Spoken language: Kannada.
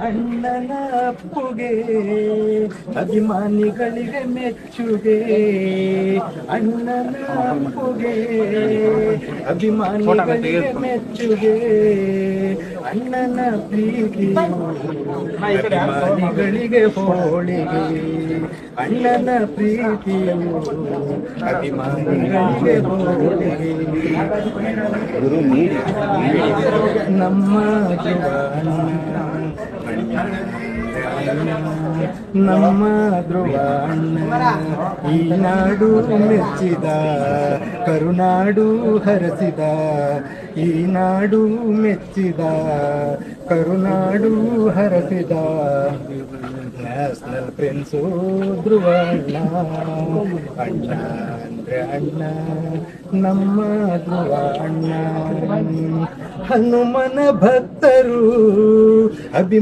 ಅಣ್ಣನ ಅಪ್ಪುಗೆ ಅಭಿಮಾನಿಗಳಿಗೆ ಮೆಚ್ಚುಗೆ. ಅಣ್ಣನ ಅಪ್ಪುಗೆ ಅಭಿಮಾನಿಗಳಿಗೆ ಮೆಚ್ಚುಗೆ. ಅಣ್ಣನ ಪ್ರೀತಿ ಅಭಿಮಾನಿಗಳಿಗೆ ಹೋಳಿಗೆ. ಅಣ್ಣನ ಪ್ರೀತಿ ಅಭಿಮಾನಿಗಳಿಗೆ ಹೋಳಿಗೆ. ನಮ್ಮ ನಮ್ಮ ಧ್ರುವ ಅಣ್ಣ ಈ ನಾಡು ಮೆಚ್ಚಿದ, ಕರುನಾಡು ಹರಸಿದ. ಈ ನಾಡು ಮೆಚ್ಚಿದ, ಕರುನಾಡು ಹರಸಿದ. ನ್ಯಾಷನಲ್ ಪ್ರಿನ್ಸು ಧ್ರುವ ಅಣ್ಣ. ಅಣ್ಣ ಅಂದ್ರೆ ಅಣ್ಣ, ನಮ್ಮ ಧ್ರುವ ಅಣ್ಣ. ಹನುಮನ ಭಕ್ತರು ಅಭಿಮಾನ